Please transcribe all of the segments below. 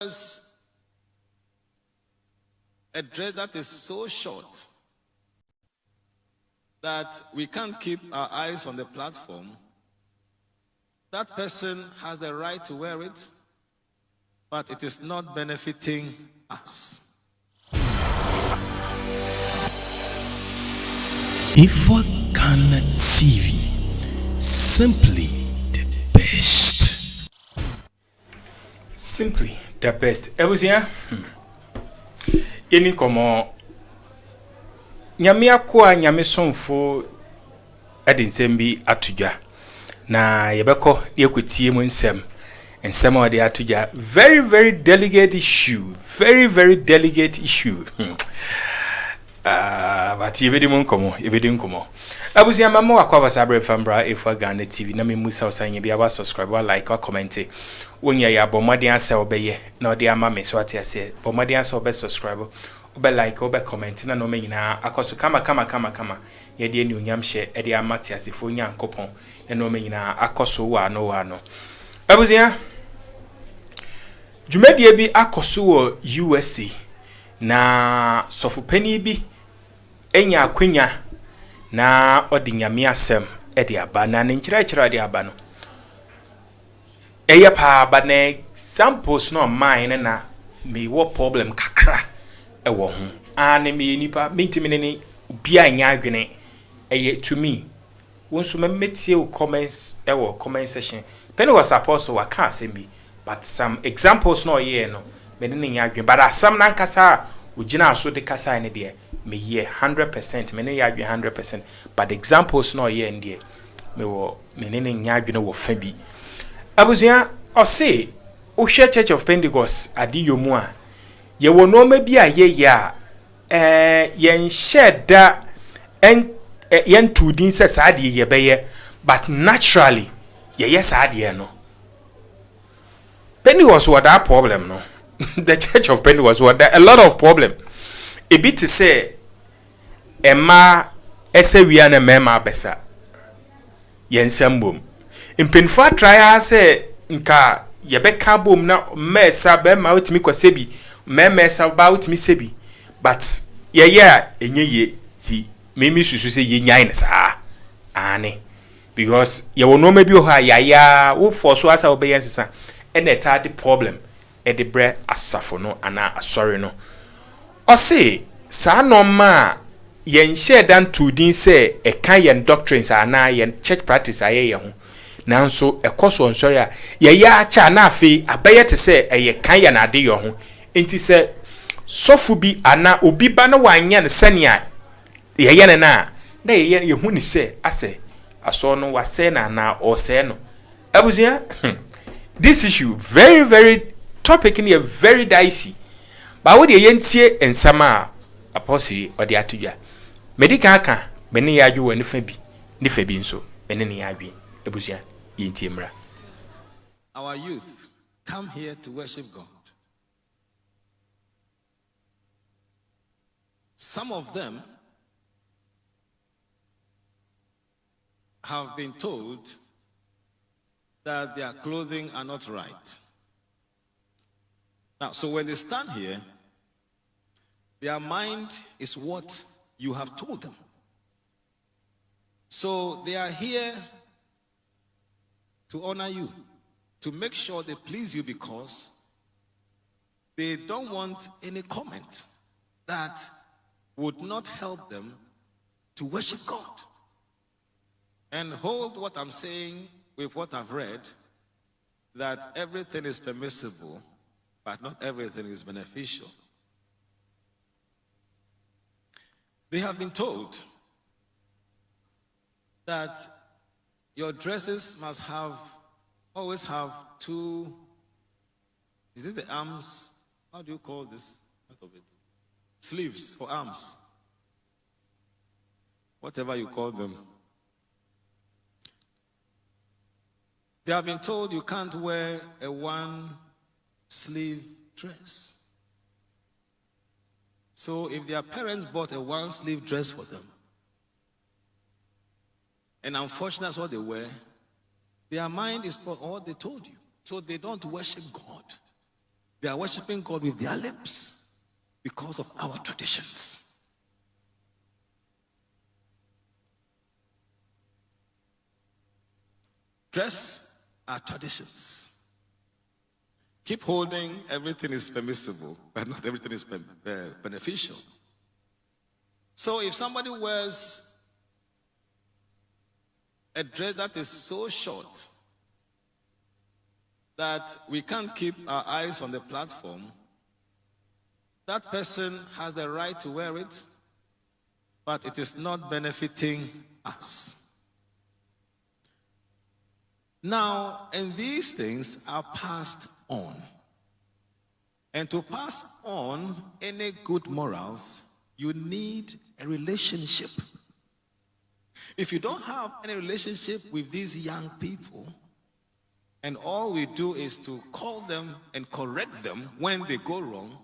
a dress that is so short that we can't keep our eyes on the platform, that person has the right to wear it, but it is not benefiting us. Ghnan TV, simply the best. Simply the best. Ebusia. Yeni komo nyame akwa nyame somfo edinsembi atudwa na yebeko yekutie mu nsem a de atudwa very delicate issue, very delicate issue. But yebedi nkomo abusia mama wakwa basabre fambra efa Ghana TV na memusa osanye bia wa subscribe wa like wa comment wonya ya bomadi ansa obeye na odi ama me so ate ase bomadi ansa obe subscribe obe like obe comment na no menyina akoso kama yede eni onyam hye ede ama te ase fo nya nkopon na no menyina akoso wa no abusia dwumadie bi akoso wo USA na sofupani bi enya akwanya na odi nyame asem ede aba na nkyerɛkyerɛ de aba no eye pa ba na samples no mine na me wo problem kakra ewo ho ane me nipa mentimi ne bia nya adwene eye to me wonso metie wo comments ewo comment section Pentecost apostle wa ka asem bi but some examples no ye no me ne nya adwene but asam na nkasa ugina so de kasa ne de me ye 100% me ne ya adwene 100% but examples no ye ndie me wo me ne nya adwene wo fa bi abusia ose ohwe Church of Pentecost adiyomu a ye wo no ma bi a ye ya yen sheda yen tudin se saade ye beye but naturally ye saade no Pentecost was that problem no the Church of Pentecost was a lot of problem e bit to say Emma esewia na mema besa yensambom impenfa try say nka yebeka bom na mesa be ma utimi kwasebi mesa ba utimi sebi but enye ti memi susu say yenyan sa ane because ye wono ma bi ho ya wo force asa obeyen sesa and the problem e de bre asafo no ana asori no o say sa no ma yen share dan to din say e kan yen doctrines ana yen church practice aye ho nanso ekoso onsori a ye ya acha na afi abaye te say eye kan yen ade yo ho enti say sofu bi ana obi ba na wanya ne sania ye ye na ye hu ni say ase aso no wase na o say no abusia this issue very topic in very dicey but what ye yentie ensama apostle odi atudwa medical aka meni ya adwo ni fa bi nso ene ne ya adwe ebusia yentie mra. Our youth come here to worship God. Some of them have been told that their clothing are not right. Now, so when they stand here, their mind is what you have told them. So they are here to honor you, to make sure they please you because they don't want any comment that would not help them to worship God. And hold what I'm saying with what I've read, that everything is permissible, but not everything is beneficial. They have been told that your dresses must always have two, is it the arms? How do you call this? Sleeves or arms. Whatever you call them. They have been told you can't wear a one-sleeve dress. So if their parents bought a one-sleeve dress for them, and unfortunately that's what they wear, their mind is for all they told you. So they don't worship God. They are worshiping God with their lips because of our traditions. Dress are traditions. Keep holding, everything is permissible, but not everything is beneficial. So if somebody wears a dress that is so short that we can't keep our eyes on the platform, that person has the right to wear it, but it is not benefiting us. Now, and these things are passed on. And to pass on any good morals, you need a relationship. If you don't have any relationship with these young people, and all we do is to call them and correct them when they go wrong,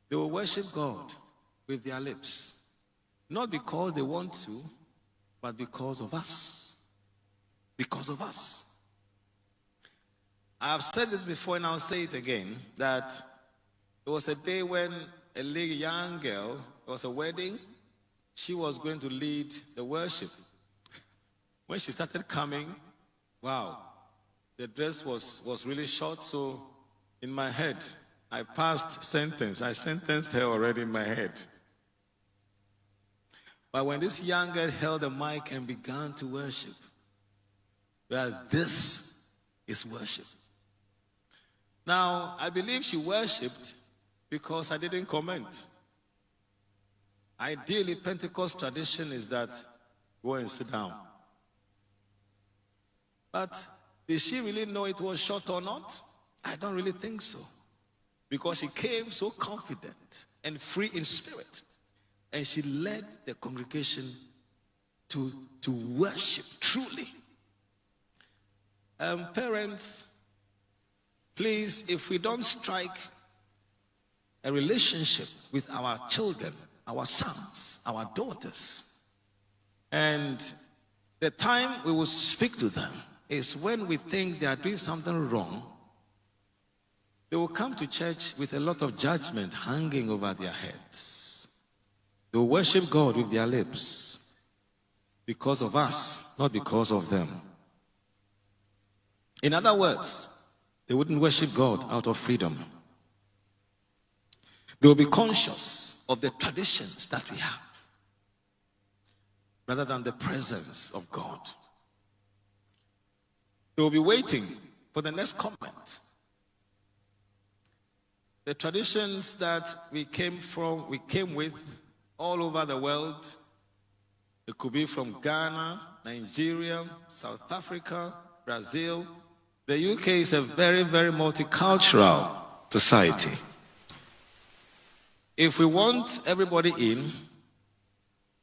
they will worship God with their lips. Not because they want to, but because of us. Because of us. I have said this before and I'll say it again, that there was a day when a little young girl, it was a wedding, she was going to lead the worship. When she started coming, wow, the dress was really short, so in my head, I passed sentence. I sentenced her already in my head. But when this young girl held the mic and began to worship, well, this is worship. Now, I believe she worshipped because I didn't comment. Ideally, Pentecost tradition is that go and sit down. But did she really know it was short or not? I don't really think so. Because she came so confident and free in spirit. And she led the congregation to worship truly. Parents, please, if we don't strike a relationship with our children, our sons, our daughters, and the time we will speak to them is when we think they are doing something wrong, they will come to church with a lot of judgment hanging over their heads. They will worship God with their lips because of us, not because of them. In other words, they wouldn't worship God out of freedom. They will be conscious of the traditions that we have rather than the presence of God. They will be waiting for the next comment. The traditions that we came with all over the world, it could be from Ghana, Nigeria, South Africa, Brazil. The UK is a very, very multicultural society. If we want everybody in,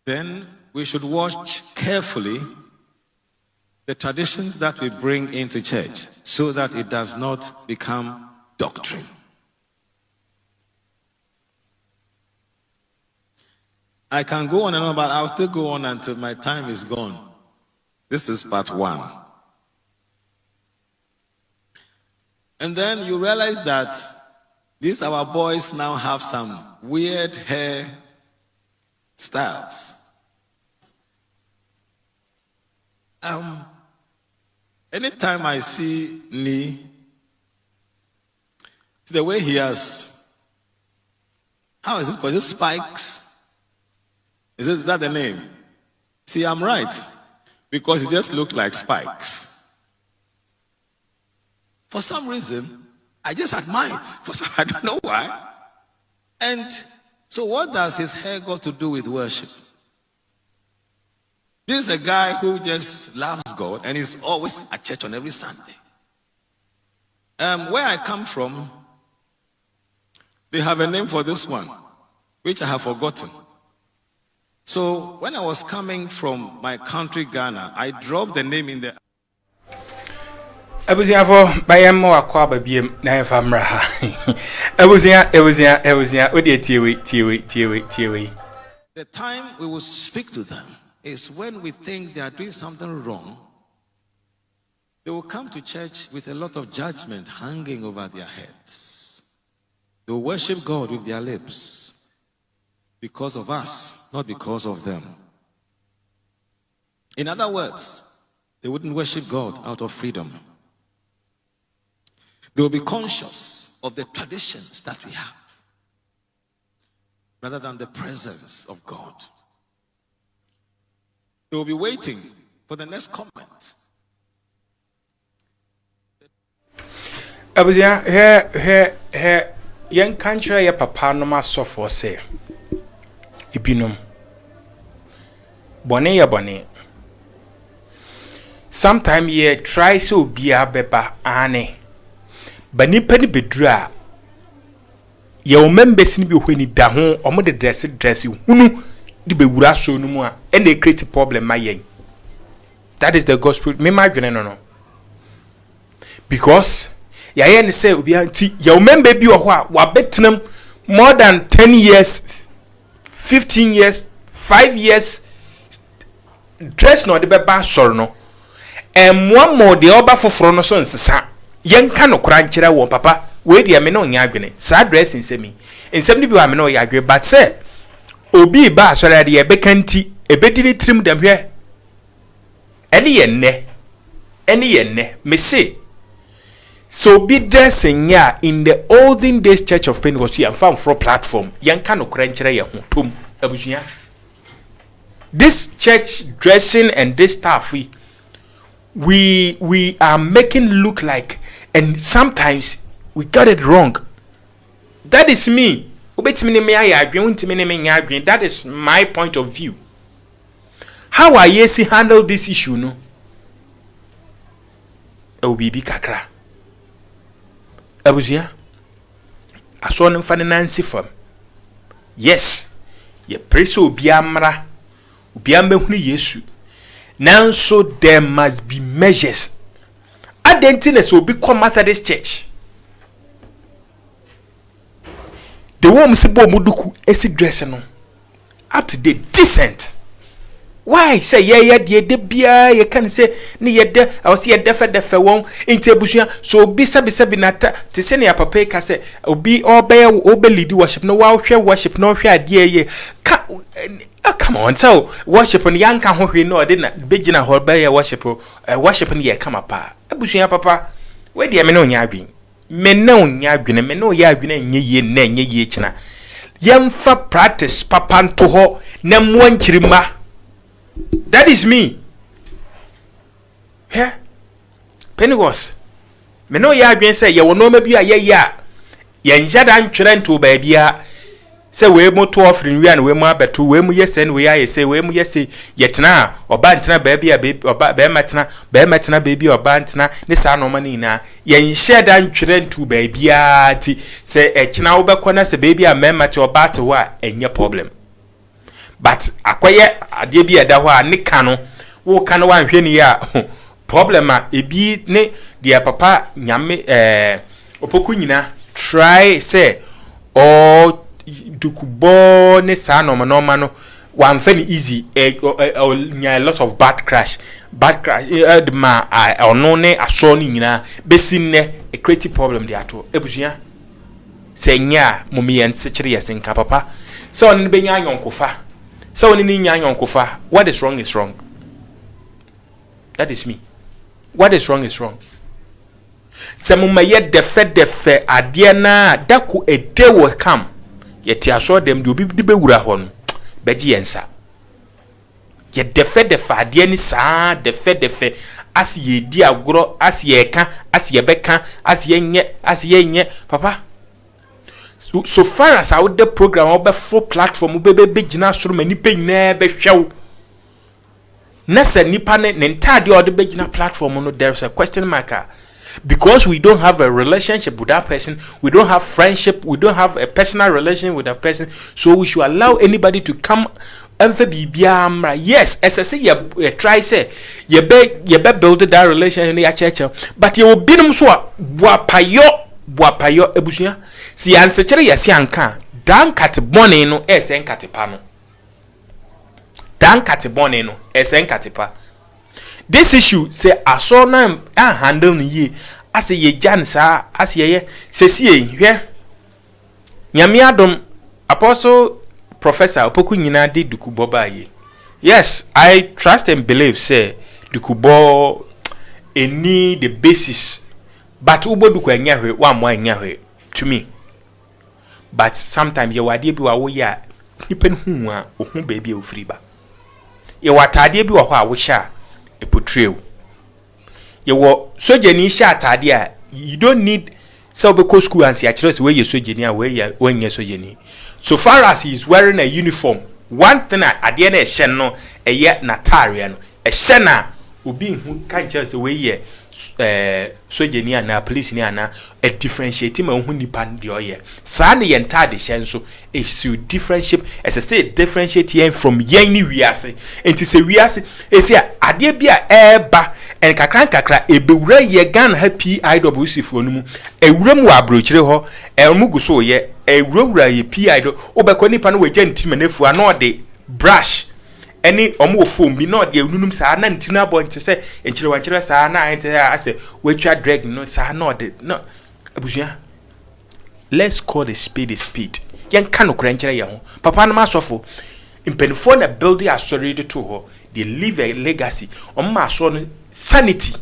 then we should watch carefully the traditions that we bring into church so that it does not become doctrine. I can go on and on, but I'll still go on until my time is gone. This is part 1. And then you realize that these our boys now have some weird hair styles. Anytime I see Ni, it's the way he has, how is it called? Is it spikes? Is that the name? See, I'm right. Because it just looked like spikes. For some reason, I just admire it. I don't know why. And so what does his hair got to do with worship? This is a guy who just loves God and is always at church on every Sunday. Where I come from, they have a name for this one, which I have forgotten. So when I was coming from my country, Ghana, I dropped the name in the... Abuziafo bayemo akwa babiem na emfa mra ha. Abuzia odi tiewe. The time we will speak to them is when we think they are doing something wrong. They will come to church with a lot of judgment hanging over their heads. They will worship God with their lips because of us, not because of them. In other words, they wouldn't worship God out of freedom. They will be conscious of the traditions that we have rather than the presence of God. They will be waiting for the next comment. Abuzia, here, young country, ya papa no maso for say. Ibinum. Bone ya bone. Sometime ye try so be a beba ane. Bani penny bedra. Ye o members ni bi hweni da ho omo de dress hunu di be wura so no mu a e na create problem ma yen. That is the gospel. Me ma dwene no. Because ya ni say obi anti ye o member bi wo ho a wa betenam more than 10 years 15 years 5 years dress no de be ba soro no. One more the oba foforo no so nsesa. Yen ka no kura nkyere wo papa we dia me no nya adwene sa dress nsemi nsem ni bi wa me no ya adwe but say obi ba asore de ye bekanti ebedini trim dem hwe ene yenne me say so be dressing ya in the olden days Church of Pentecost and found for platform yen ka no kura nkyere ye ho tom abusuya this church dressing and this stuff we are making look like, and sometimes we got it wrong. That is me. That is my point of view. How I yes handle this issue no? Obibi kakra. Abuzia. Aso no fa nansi fam. Yes. Ye preso obi amra. Obi amehunu Yesu. Now, so there must be measures. Identiness will become Methodist Church. The woman sibo muduku esi dress no up to date decent. Why say yeah de bia you can say ni yede I was here defe won inte busuya so bisa binata te se ne papa ka say obi obe lead worship no wa hwe worship no hwe ade ye come on, so worship on young can who no didn't begin a whole bay worship worship ye come up. Abusia papa, where the ameno yabin? Men no yabin, men no yabin, ye china. Yam for practice, papan to ho, nem one chirima. That is me. Here, Pentecost. Meno yabin say, you will no maybe a ya. Yen jadan children to baby. Say we mo to offering we and we mo abeto we mu yesen we aye say we mu yesi yetena oba ntena baby a baby oba be matena baby oba ntena ne sa no mani na yen share dan twere ntu baby a ti say ekina wo be kona say baby a mate oba te wa enye problem but akoye ade bi eda ho a ne ka no wo ka no wan hwe ni ya problem a ebi ne dia papa nyame opoku nyina try say or dukubo ne sa no one very easy a lot of bad crash ma ono ne aso ni nyina besin ne a creative problem dey ato ebusua se nya momiyen sekire yesenka papa se on ne benya anyonkofa se on ne nya anyonkofa what is wrong is wrong. That is me. What is wrong is wrong. Se momaye defe ade na dako a day will come. Yet I saw them do be wura hon beji yensa ye defe ade ni sa defe as ye di agro as ye ka as ye beka as ye nye papa so far as I would the program obe full platform be gina soro mani pe nyina be hwew na se nipa ne ntade o de be gina platform no there is a question mark. Because we don't have a relationship with that person, we don't have friendship, we don't have a personal relation with that person, so we should allow anybody to come and be yes, as I say, you try say you be build that relationship in your church, but you will be them so wapayo ebusuya si ansechere yesi anka dan kate bone no esen kate pa no dan kate bone no esen kate pa this issue say asona handle ni ye ase ye jan sa ase ye sesie hwe nyame adom apostle professor opoku nyina de dukubo ba ye. Yes, I trust and believe say dukubo any the basis but ubo duku enya hwe wa mo enya hwe to me. But sometimes ye wade bi wa wo ya nipa hu a ohun ba bi ofiri ba ye watade bi wo ho a wo sha e portray ye wo sojani sha atade a you don't need so be school and see actually where you sojani a where you when you sojani. So far as he is wearing a uniform, one thing at the end of no a yet natarian a shena obi who can't just way ye sojani na police ni ana a differentiate ma hu nipa ndio ye sa na ye ntade shen so is you differentiate as I say differentiate yen from yen ni wiase enti se wiase esi ade bia eba en kakra ebewura ye gan happy IWC fo no mu ewuram wa abrochire ho emugu so ye ewurawura ye PID obekọ nipa no wagya ntima nafu ana ode brush any omo foam bi na ode enunum sa na ntina abo nti se enchire sa na ente ase wetwa drag no sa na ode no abusia. Let's call a spade. Yen kan okra nchire ye ho papa na masofo impenfo na build a story to ho they leave a legacy on ma so no sanity.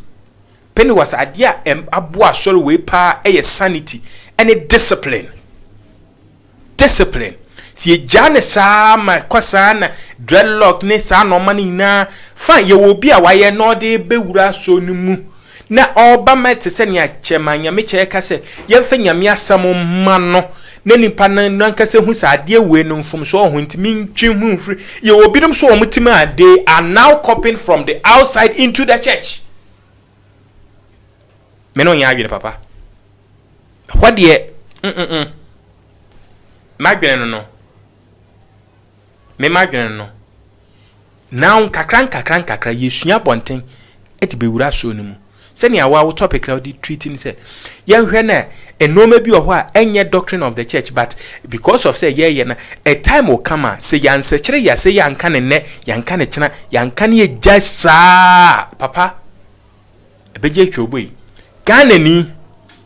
Penny was idea abo asori we pa sanity and a discipline. Si ye jane sa ma kwasa na dreadlock ne sa no mani na fa ye wo bi a waye no de bewura so no mu na oba mate se ne achema nyame che ka se ye mfa nyame asam ma no na nipa na nka se hu sa ade we no mfom so ho ntimi ntwi hu free ye wo bi dum so o mutima they are now copying from the outside into the church. Me no nya adwene papa what de magwene no me magwene no now kakran yesua bonten e de bewura so no mu se ne awa topic na di treating say ye hwe na enoma bi oho a enye doctrine of the church but because of say ye na a time will come say yanse kire ya say yanka ne yanka ne kina yanka ne jasa papa ebeje twoboi Ghana ni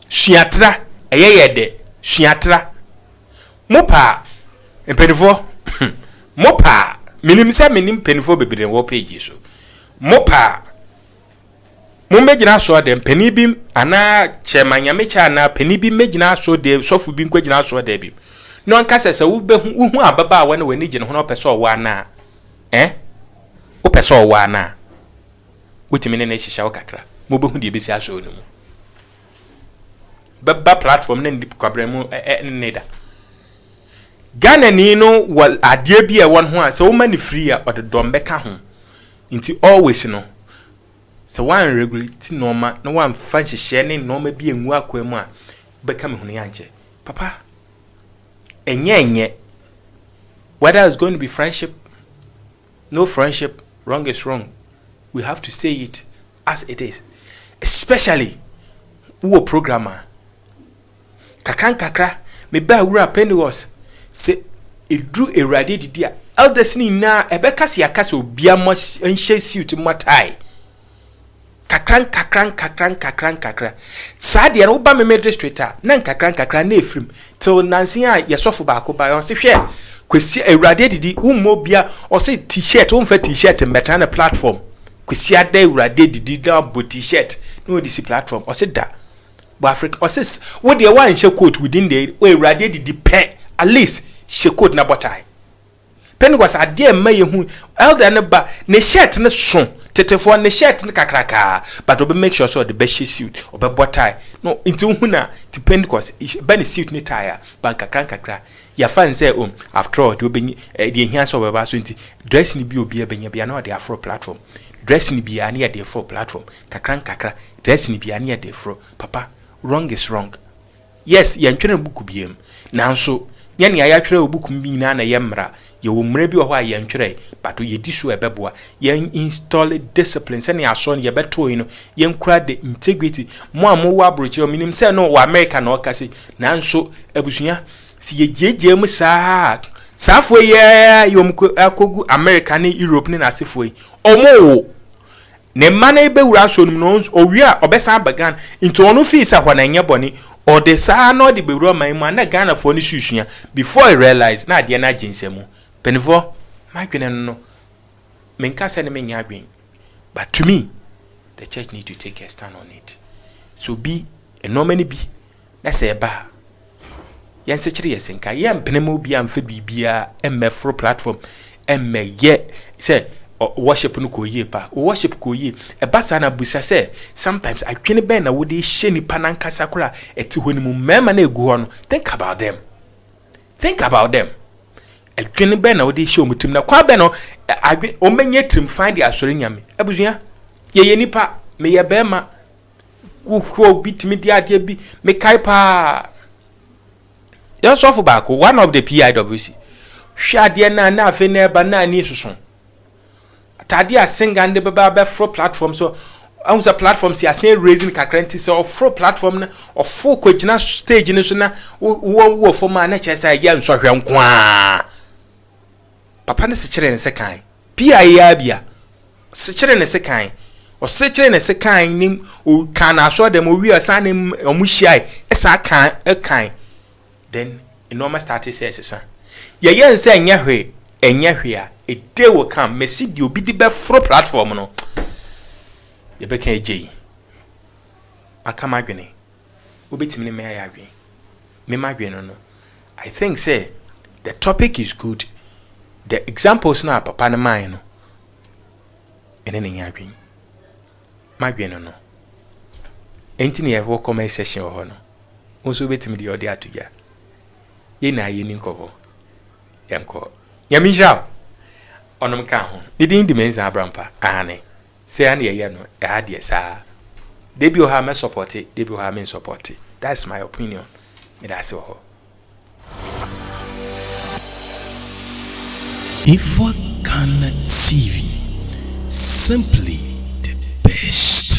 suatra eyeye de suatra mopa empenifo mopa minim penifo bebere wo page so mopa mummegina so de peni bi ana chemanyame cha na peni bi megina so de sofu bi nkwagina so de bi no anka sese wo hu ababa wa na wani gine ho no peso wa na wo peso wa na wotimi ne hihya wo kakra mo behu de besi aso no mu baba platform na ndi kwabremu neda Ghana ni no wal adie bi e won ho a se wo mani free a ode dombe ka ho nti always no se one regulate normal no one fancy share ne normal bi enwu akwam a beka me hunu yanche papa enye whether it's going to be friendship no friendship wrong is wrong we have to say it as it is especially wo programmer kakra me ba wura Pentecost se edru erade didi a elders ni na ebeka se akase obia mo enhye suit motai kakran sade no ba me district a na kakran na efrim till nansi a yesofo ba ko ba yo se hwe kwesi erade didi ummo bia o se t-shirt umfa t-shirt mbeta na platform kwesi ada erade didi da bo t-shirt no this platform o se da bo Africa o se wo de one she coat within the erade didi pe at least she coat na botai Pentecost ade ma ye hu elder ne ba ne shirt ne so tetefo ne shirt ne kakraka but obe make sure so the best suit obe botai no inti hu na ti Pentecost ba ne suit ne tire ba kakra ya fan say after all de obe de hia so obe ba so inti dress ni bi obi ebenya bia na de afro platform dress ni bia na de afro platform kakra dress ni bia na de afro papa wrong is wrong yes ya ntwene buku biem nanso yen ya yatwere obuku bi na yemra ye wo mra bi ho a ye ntwere but ye di so ebeboa yen install discipline se ne aso ye beto yi no yen kura the integrity mo amowa abrochi o minim se no wa America na okase nanso abusunya si ye jeje mu saa safo ye yom akogu America ne Europe ne nasefo yi omo ne mane be wura so no owi a obesa bagan into ono fi sa hwa na nye boni or the sa no de be wura man mu na Ghana for ni susua before I realize na de na ginsemu penifo ma dwene no menka se ne menya adwen. But to me, the church need to take a stand on it. So be a normally be. That's a bar. Yan secretary senka yan penemo bi amfe bibia emmefro platform emme ye say worship no ko ye pa worship ko ye e basa na busa say sometimes I twene ben na wo de hye ni pananka sakura eti honi mu mema na egu ho no. Think about them. Think about them. E twene ben na wo de hye omutim na kwa ben no o menye trim find the asori nyame abusua ye nipa me ye bema wo bitimi dia ade bi me kai pa. Just off back one of the PIWC. Shade na afe na eba na ani susun. Atade asenga nde beba be fro platform so on the platform si asen raising kakrenti so fro platform na of full kwagina stage ni so na wo for ma na chesa ya nsohwe nko. Papa ne se kire ne se kan. PIA bia. Se kire ne se kan. O se kire ne se kan nim o kan aso dem o wi asan nim o mu hia esa kan e kan. Then enormous started says son. Ye yen say enye hwe a day will come me see the obi di be fro platform no. Ye be kan eje. Aka madwene. Obetimi ne me ayadwen. Me madwene no. I think say the topic is good. The examples na papa na man no. Ene ne yadwen. Madwene no. Enti ne ye wo comment section ho no. Onso betimi di odi atoja. Ye na ye ni nkobo yanko nyamisha onom ka ho didin dimenza abrampa ane se ane ye no e ha de sa debi o ha me support it debi o ha me support it. That's my opinion. Me da se ho If one can see simply the best.